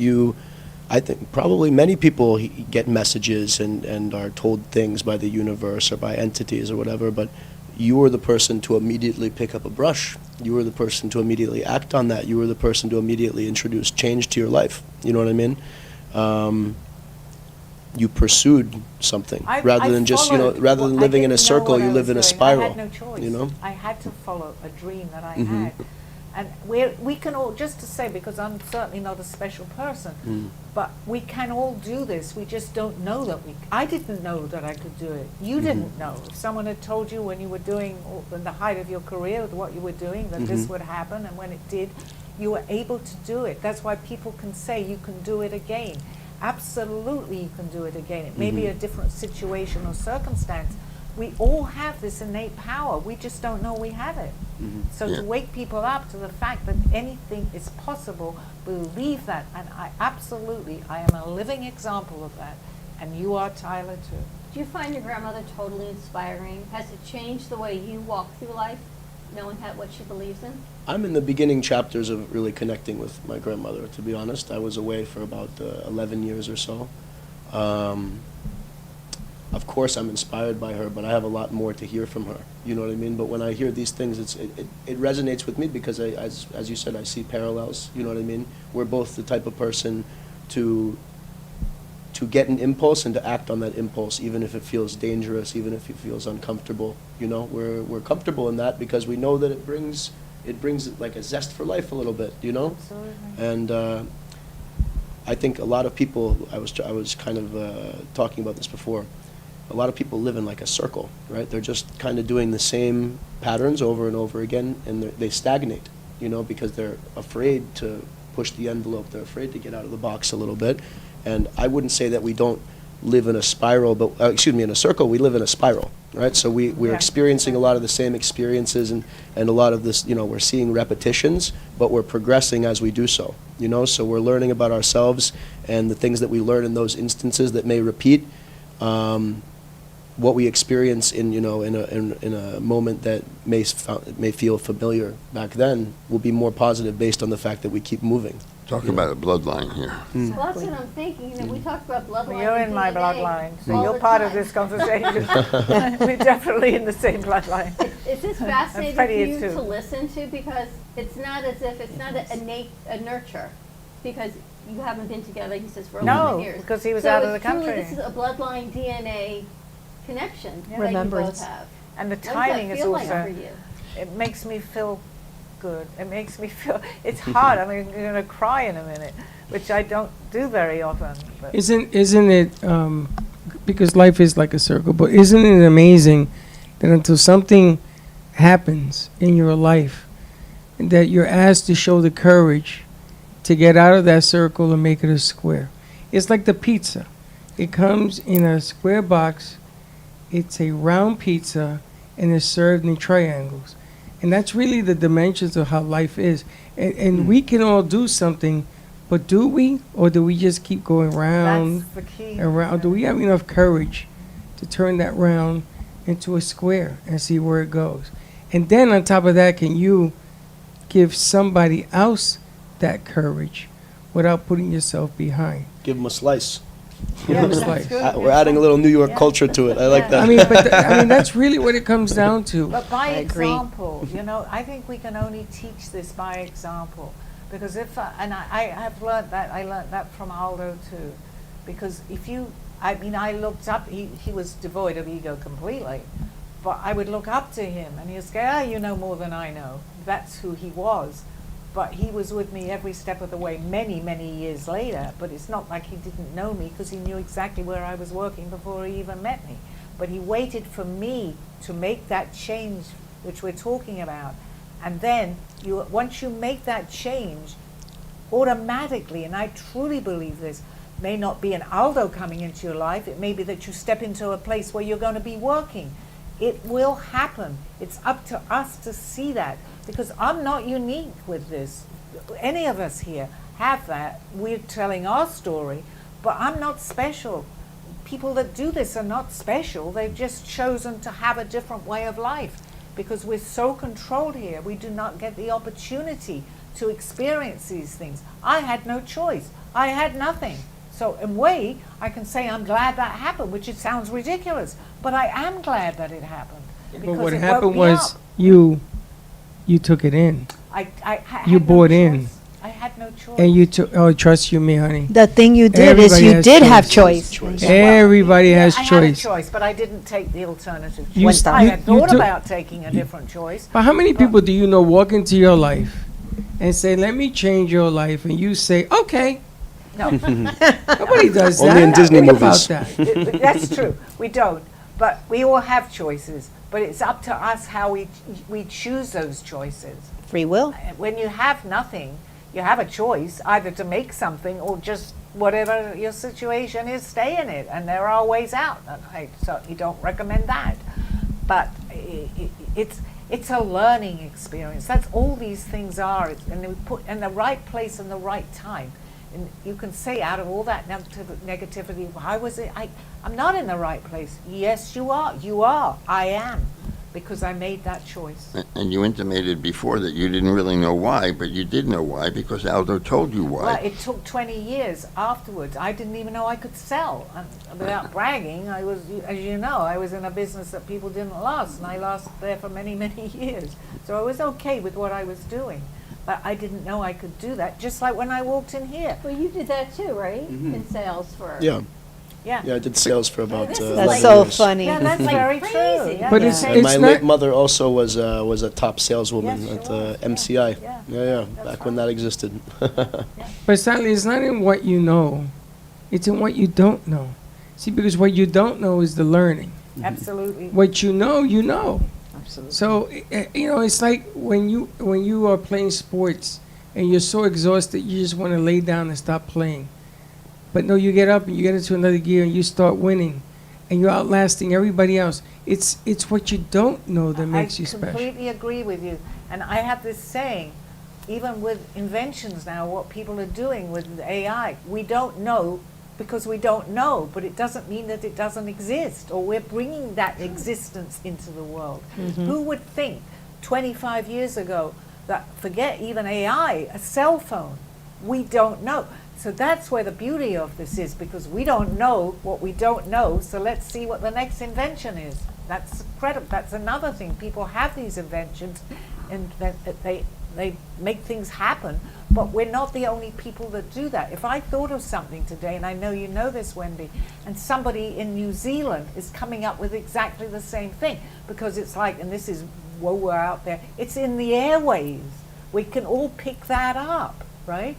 I think probably many people get messages and are told things by the universe or by entities or whatever, but you were the person to immediately pick up a brush. You were the person to immediately act on that. You were the person to immediately introduce change to your life. You know what I mean? You pursued something rather than just, rather than living in a circle, you lived in a spiral. I had no choice. I had to follow a dream that I had. And we can all, just to say, because I'm certainly not a special person, but we can all do this. We just don't know that I didn't know that I could do it. You didn't know. If someone had told you when you were doing, in the height of your career, what you were doing, that this would happen, and when it did, you were able to do it. That's why people can say you can do it again. Absolutely, you can do it again. It may be a different situation or circumstance. We all have this innate power. We just don't know we have it. So to wake people up to the fact that anything is possible, believe that. And I am a living example of that. And you are, Tyler, too. Do you find your grandmother totally inspiring? Has it changed the way you walk through life? knowing what she believes in? I'm in the beginning chapters of really connecting with my grandmother, to be honest. I was away for about 11 years or so. Of course, I'm inspired by her, but I have a lot more to hear from her. You know what I mean? But when I hear these things, it resonates with me because, as you said, I see parallels. You know what I mean? We're both the type of person to get an impulse and to act on that impulse, even if it feels dangerous, even if it feels uncomfortable. You know, we're comfortable in that because we know that it brings like a zest for life a little bit. You know, Absolutely. and I think a lot of people. I was kind of talking about this before. A lot of people live in like a circle, right? They're just kind of doing the same patterns over and over again, and they stagnate, you know, because they're afraid to push the envelope. They're afraid to get out of the box a little bit. And I wouldn't say that we don't live in a spiral, but in a circle. We live in a spiral, right? So we're Yeah. experiencing a lot of the same experiences, and a lot of this, you know, we're seeing repetitions, but we're progressing as we do so, you know. So we're learning about ourselves and the things that we learn in those instances that may repeat. What we experience in a moment that may feel familiar back then will be more positive based on the fact that we keep moving. Talk about a bloodline here. Well, that's what I'm thinking. You know, we talk about bloodline. Well, you're and in my DNA bloodline, so all you're the part of time. this conversation. We're definitely in the same bloodline. Is this fascinating Freddie for is you too. to listen to? Because it's not as if it's not a nurture, because you haven't been together, he says, for 11 No, years. because he was So out of the it's truly, country. this is a bloodline DNA connection that Remembrance. you both have. And the What does timing that is feel like also, for you? it makes me feel good. It makes me feel, it's hard. I mean, I'm going to cry in a minute, which I don't do very often. But Isn't it because life is like a circle, but isn't it amazing that until something happens in your life, that you're asked to show the courage to get out of that circle and make it a square? It's like the pizza. It comes in a square box. It's a round pizza, and it's served in triangles. And that's really the dimensions of how life is. And we can all do something, but do we? Or do we just keep going round that's the key. and round? Do we have enough courage to turn that round into a square and see where it goes? And then on top of that, can you give somebody else that courage without putting yourself behind? Give them a slice. Yeah, It's that's like- good. We're adding a little New York Yeah. culture to it. I like that. I mean, that's really what it comes down to. But by I agree. example, you know, I think we can only teach this by example. Because I have learned that, I learned that from Aldo too. Because I looked up, he was devoid of ego completely. But I would look up to him and he'd say, you know more than I know. That's who he was. But he was with me every step of the way many, many years later. But it's not like he didn't know me because he knew exactly where I was working before he even met me. But he waited for me to make that change, which we're talking about. And then once you make that change, automatically, and I truly believe this, may not be an Aldo coming into your life. It may be that you step into a place where you're going to be working. It will happen. It's up to us to see that, because I'm not unique with this. Any of us here have that. We're telling our story, but I'm not special. People that do this are not special. They've just chosen to have a different way of life because we're so controlled here. We do not get the opportunity to experience these things. I had no choice. I had nothing. So in a way, I can say I'm glad that happened, which it sounds ridiculous, but I am glad that it happened. But because what it happened woke me was up. you took it in, I had you no bought in. choice. I had no choice. and you took. Oh, trust you, me, honey. The thing you did is Everybody you has did have choices. choice. Everybody Yeah, has I choice. had a choice, but I didn't take the alternative. You choice. st- I you- had you thought took- about taking a different choice. But how many people do you know walk into your life and say, "Let me change your life," and you say, "Okay"? No, Nobody does that. Only in Disney Think movies. about that. that's true. We don't. But we all have choices. But it's up to us how we choose those choices. Free will. When you have nothing, you have a choice either to make something or just whatever your situation is, stay in it. And there are ways out. And I certainly don't recommend that. But it's a learning experience. That's all these things are. And we put in the right place and the right time. And you can say out of all that negativity, why was it? I'm not in the right place. Yes, you are. You are. I am. because I made that choice. And you intimated before that you didn't really know why, but you did know why because Aldo told you why. Well, it took 20 years afterwards. I didn't even know I could sell. And without bragging, I was, as you know, I was in a business that people didn't last, and I lasted there for many, many years. So I was okay with what I was doing. But I didn't know I could do that, just like when I walked in here. Well, you did that too, right? In sales for. Yeah. Yeah. Yeah, I did sales for about this is 11 That's so years. funny. Yeah, that's very crazy. true. Yeah, But yeah. it's- And my not- late mother also was a top saleswoman Yes, she at was, yeah. MCI. Yeah. Yeah, That's back when right. that existed. But Sally, it's not in what you know, it's in what you don't know. See, because what you don't know is the learning. Absolutely. What you know, you know. Absolutely. So you know, it's like when you are playing sports and you're so exhausted, you just want to lay down and stop playing. But no, you get up and you get into another gear and you start winning, and you're outlasting everybody else. It's what you don't know that makes you I special. completely agree with you. And I have this saying, even with inventions now, what people are doing with AI, we don't know because we don't know, but it doesn't mean that it doesn't exist, or we're bringing that existence into the world. Who would think 25 years ago that, forget even AI, a cell phone, we don't know. So that's where the beauty of this is, because we don't know what we don't know, so let's see what the next invention is. That's incredible. That's another thing. People have these inventions and they make things happen, but we're not the only people that do that. If I thought of something today, and I know you know this, Wendy, and somebody in New Zealand is coming up with exactly the same thing, because it's like, and this is, whoa, we're out there, it's in the airwaves. We can all pick that up, right?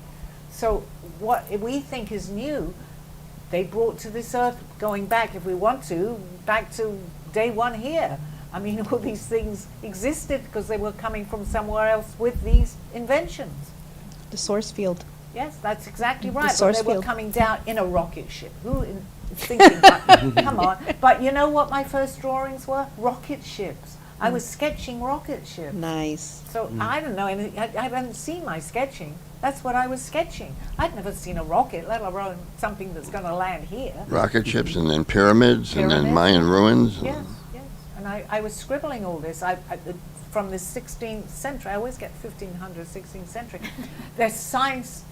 So what we think is new, they brought to this earth, going back, if we want to, back to day one here. I mean, all these things existed because they were coming from somewhere else with these inventions. The source field. Yes, that's exactly right. But source they were field. coming down in a rocket ship. Who is thinking that? Come on. But you know what my first drawings were? Rocket ships. I was sketching rocket ships. Nice. So I don't know, and I haven't seen my sketching. That's what I was sketching. I'd never seen a rocket, let alone something that's going to land here. Rocket ships and then pyramids and then Pyramids. Mayan ruins. Yes, yes. And I was scribbling all this from the 16th century. I always get 1500, 16th century. There's signs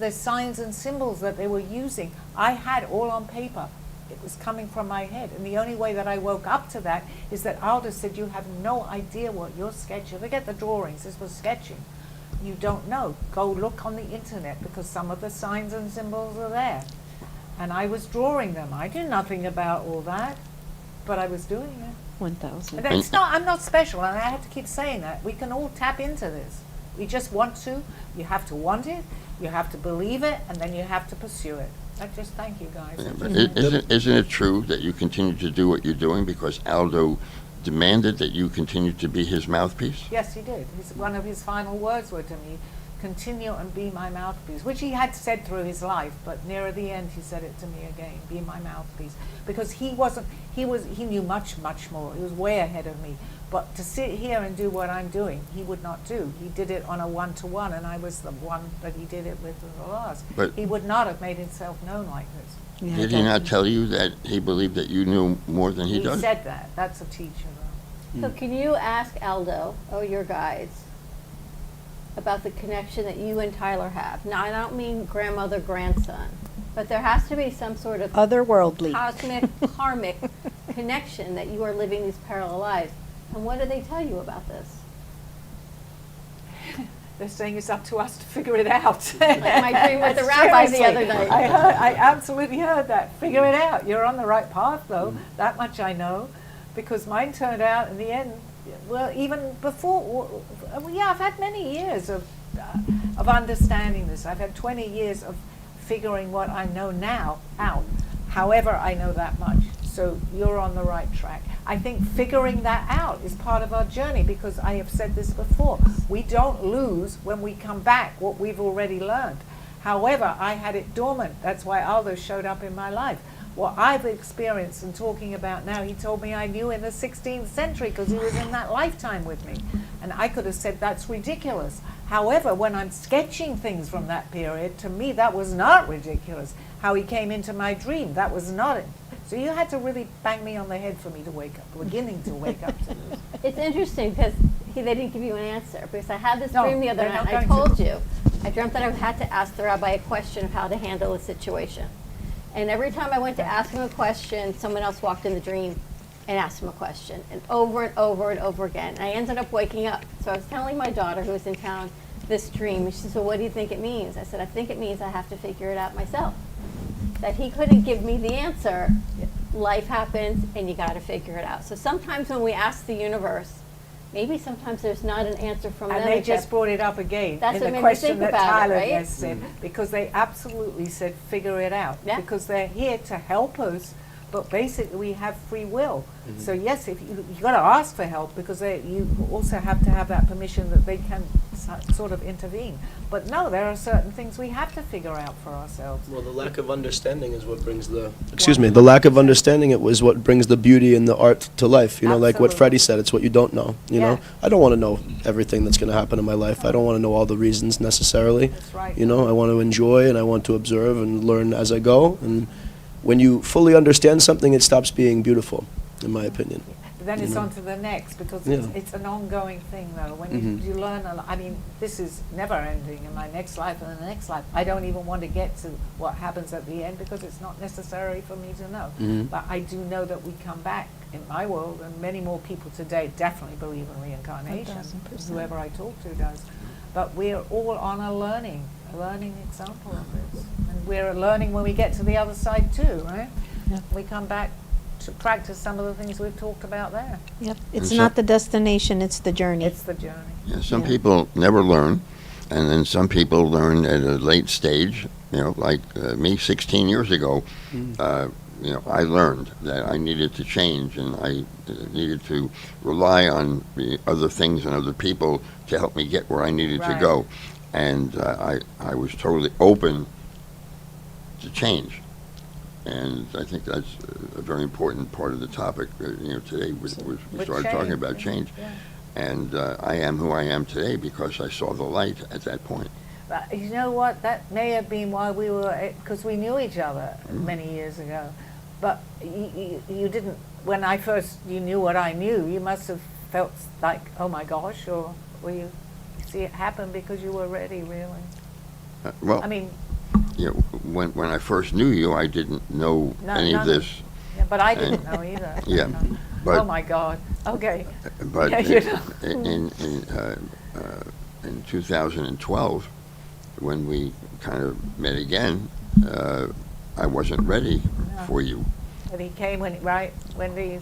and symbols that they were using. I had all on paper. It was coming from my head. And the only way that I woke up to that is that Alda said, you have no idea what you're sketching. Forget the drawings, this was sketching. You don't know. Go look on the internet, because some of the signs and symbols are there. And I was drawing them. I knew nothing about all that, but I was doing it. 1,000. And that's not, I'm not special, and I have to keep saying that. We can all tap into this. We just want to. You have to want it, you have to believe it, and then you have to pursue it. I just thank you guys. Yeah, but isn't it true that you continue to do what you're doing because Aldo demanded that you continue to be his mouthpiece? Yes, he did. One of his final words were to me, continue and be my mouthpiece, which he had said through his life, but nearer the end he said it to me again, be my mouthpiece. Because he knew much, much more. He was way ahead of me. But to sit here and do what I'm doing, he would not do. He did it on a one-to-one, and I was the one that he did it with the last. But- he would not have made himself known like this. Yeah, Did he not tell you that he believed that you knew more than he does? said that. That's a teacher, though. So can you ask Aldo, or your guides, about the connection that you and Tyler have? Now, I don't mean grandmother, grandson, but there has to be some sort of Otherworldly. cosmic, karmic connection that you are living these parallel lives. And what do they tell you about this? They're saying it's up to us to figure it out. Like my dream with the rabbi the other night. I absolutely heard that. Figure it out. You're on the right path, though. That much I know, because mine turned out in the end. Well, even before, yeah, I've had many years of understanding this. I've had 20 years of figuring what I know now out. However, I know that much. So you're on the right track. I think figuring that out is part of our journey, because I have said this before. We don't lose when we come back what we've already learned. However, I had it dormant. That's why Aldo showed up in my life. What I've experienced and talking about now, he told me I knew in the 16th century because he was in that lifetime with me. And I could have said that's ridiculous. However, when I'm sketching things from that period, to me that was not ridiculous. How he came into my dream, that was not it. So you had to really bang me on the head for me to wake up, beginning to wake up to this. It's interesting because they didn't give you an answer, because I had this No, dream the other they're night. not I going told you. I dreamt that I had to ask the rabbi a question of how to handle a situation. And every time I went to ask him a question, someone else walked in the dream and asked him a question, and over and over and over again. And I ended up waking up. So I was telling my daughter, who was in town, this dream. And she said, "Well, what do you think it means?" I said, "I think it means I have to figure it out myself." That he couldn't give me the answer. Life happens, and you got to figure it out. So sometimes when we ask the universe, maybe sometimes there's not an answer from them. And they just brought it up again That's in what the made me question think that about it, Tyler right? just said, because they absolutely said figure it out. Yeah. Because they're here to help us, but basically we have free will. So yes, if you got to ask for help, because you also have to have that permission that they can sort of intervene. But no, there are certain things we have to figure out for ourselves. Well, the lack of understanding is what brings the the lack of understanding it was what brings the beauty and the art to life. You know, like what Absolutely. Freddie said, it's what you don't know. You Yeah. know, I don't want to know everything that's going to happen in my life. I don't want to know all the reasons necessarily. That's right. You know, I want to enjoy and I want to observe and learn as I go. And when you fully understand something, it stops being beautiful, in my opinion. Then it's on to the next, because Yeah. it's an ongoing thing, though. When you learn a lot, I mean, this is never ending in my next life and the next life. I don't even want to get to what happens at the end, because it's not necessary for me to know. But I do know that we come back in my world, and many more people today definitely believe in reincarnation. 1000%. Whoever I talk to does. But we're all on a learning example of this. And we're learning when we get to the other side too, right? Yeah. We come back to practice some of the things we've talked about there. Yep. It's so- not the destination, it's the journey. It's the journey. Yeah, some Yeah. people never learn, and then some people learn at a late stage. You know, like me, 16 years ago. You know, I learned that I needed to change, and I needed to rely on the other things and other people to help me get where I needed to Right. go. And I was totally open to change. And I think that's a very important part of the topic. You know, today we With started talking about change. Yeah. And I am who I am today because I saw the light at that point. But you know what? That may have been why we were, because we knew each other many years ago. But you didn't, when I first, you knew what I knew, you must have felt like, oh my gosh, or were you see it happen because you were ready, really? Well, I mean, you know, when I first knew you, I didn't know any of none this. Yeah, but I didn't know either. at that Yeah, time. but- Oh my God. Okay. But Yeah, you know. in 2012, when we kind of met again, I wasn't ready for you. But he came when, right, Wendy?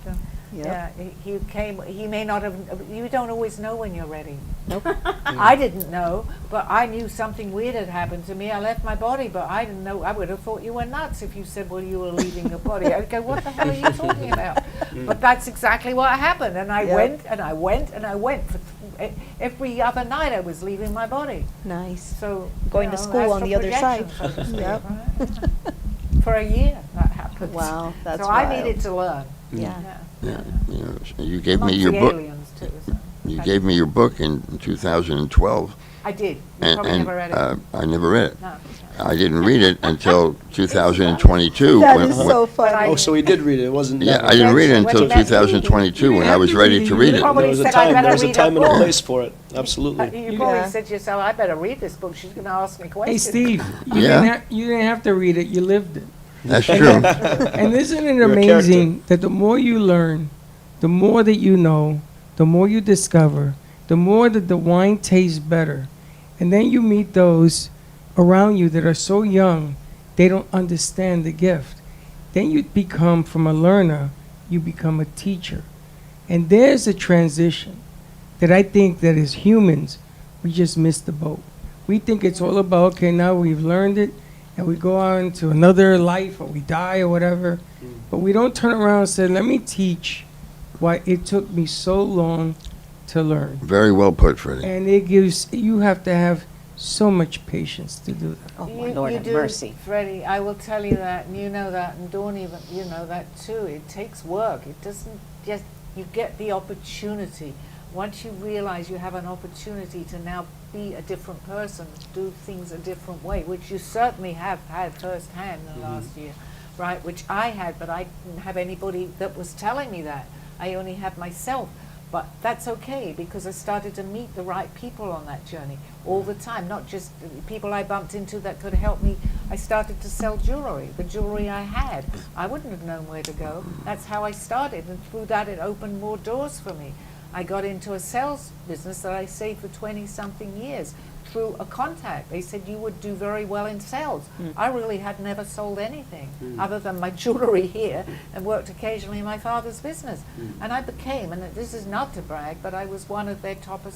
Yeah, he came, he may not have, you don't always know when you're ready. Nope. I didn't know, but I knew something weird had happened to me. I left my body, but I didn't know, I would have thought you were nuts if you said, well, you were leaving your body. I'd go, what the hell are you talking about? But that's exactly what happened, and I went, and I went, and I went. Every other night I was leaving my body. Nice. So Going you to know, school on astral the other side. projection, so to speak, Yep. right? For a year that happened. Wow, that's So I wild. needed to learn. Yeah. Yeah, you know, so you gave me Amongst your the book. aliens too. So. You gave me your book in 2012, I did. You and, probably never read it. I never read it. No. I didn't read it until 2022. That when- is when- so But I- funny. Oh, so he did read it. It wasn't. Yeah, never. I didn't read it When until you met me, 2022 when I was ready to read it. Probably There was a said I time. better There was a read time her and a book. place for it. Absolutely. You probably Yeah. said to yourself, I better read this book. She's going to ask me Hey, questions. Steve, Yeah. you didn't have to read it. You lived it. That's true. And isn't it You're a amazing that the more you learn, the more that you know, the more you discover, the more that the wine tastes better. And then you meet those around you that are so young, they don't understand the gift. Then you become, from a learner, you become a teacher. And there's a transition that I think that as humans, we just miss the boat. We think it's all about, okay, now we've learned it, and we go on to another life, or we die, or whatever. But we don't turn around and say, let me teach why it took me so long to learn. Very well put, Freddie. And it gives, you have to have so much patience to do that. Oh, my Lord you have do, mercy. Freddie, I will tell you that, and you know that, and Dawn even, you know that too. It takes work. It doesn't just, you get the opportunity. Once you realize you have an opportunity to now be a different person, do things a different way, which you certainly have had firsthand in the last year, right? Which I had, but I didn't have anybody that was telling me that. I only had myself. But that's okay, because I started to meet the right people on that journey all the time, not just people I bumped into that could help me. I started to sell jewelry, the jewelry I had. I wouldn't have known where to go. That's how I started, and through that it opened more doors for me. I got into a sales business that I saved for 20-something years through a contact. They said you would do very well in sales. I really had never sold anything other than my jewelry here, and worked occasionally in my father's business. And I became, and this is not to brag, but I was one of their top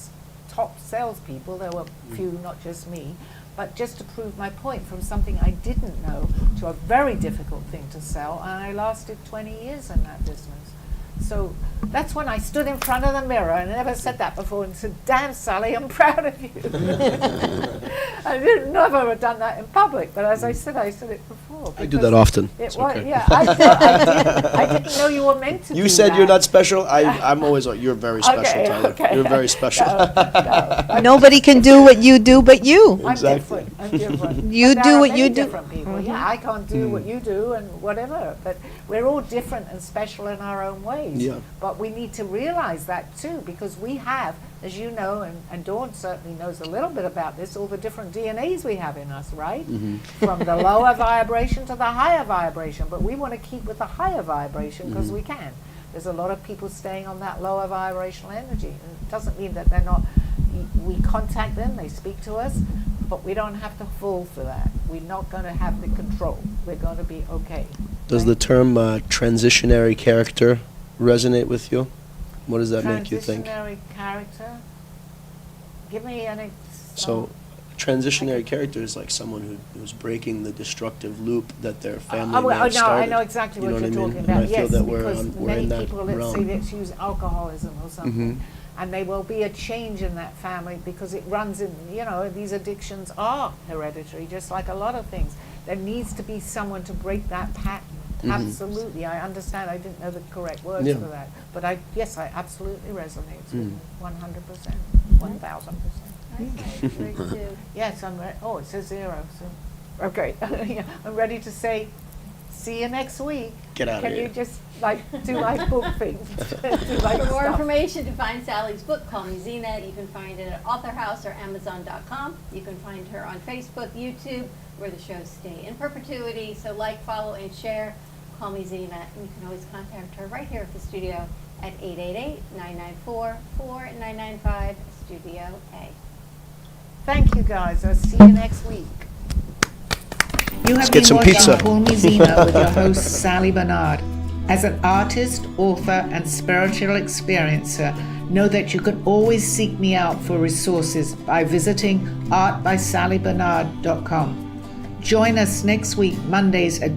salespeople. There were few, not just me, but just to prove my point, from something I didn't know to a very difficult thing to sell, and I lasted 20 years in that business. So that's when I stood in front of the mirror, and I never said that before, and said, "Damn, Sally, I'm proud of you." I didn't never have done that in public, but as I said it before. I do that often. It It's was, okay. yeah, I didn't know you were meant to do You said that. you're not special. I'm always like, you're very special, Okay, Tyler. okay. You're very special. No, Nobody can do what you do but you. I'm Exactly. different. I'm different. You But do there are what many you do. different people. Yeah, I can't do what you do and whatever. But we're all different and special in our own ways. Yeah. But we need to realize that too, because we have, as you know, and Dawn certainly knows a little bit about this, all the different DNAs we have in us, right? From the lower vibration to the higher vibration. But we want to keep with the higher vibration because we can. There's a lot of people staying on that lower vibrational energy. And it doesn't mean that they're not, we contact them, they speak to us, but we don't have to fall for that. We're not going to have the control. We're going to be okay. Does the term transitionary character resonate with you? What does that make you think? Transitionary character? Give me an So, transitionary character is like someone who's breaking the destructive loop that their family may have no, started. I know exactly You know what you're what I mean? talking And I about. feel Yes, that because we're many in that people, let's say, realm. let's use alcoholism or something, Mhm. and there will be a change in that family because it runs in, these addictions are hereditary, just like a lot of things. There needs to be someone to break that pattern. Absolutely, I understand. I didn't know the correct words Yeah. for that, but I absolutely resonates with you, 100%, 1,000%. Yes, I'm ready. Oh, it says 0. So, okay, yeah, I'm ready to say, see you next week. Get out of Can here. you just do like book things? Do like For more stuff. information to find Sally's book, Call Me Zena, you can find it at authorhouse or amazon.com. You can find her on Facebook, YouTube, where the shows stay in perpetuity. So like, follow, and share Call Me Zena. And you can always contact her right here at the studio at 888-994-4995, Studio A. Thank you, guys. I'll see you next week. You have get been some watching pizza. Call Me Zena with your host, Sally Bernard. As an artist, author, and spiritual experiencer, know that you can always seek me out for resources by visiting artbysallybernard.com. Join us next week, Mondays at 2.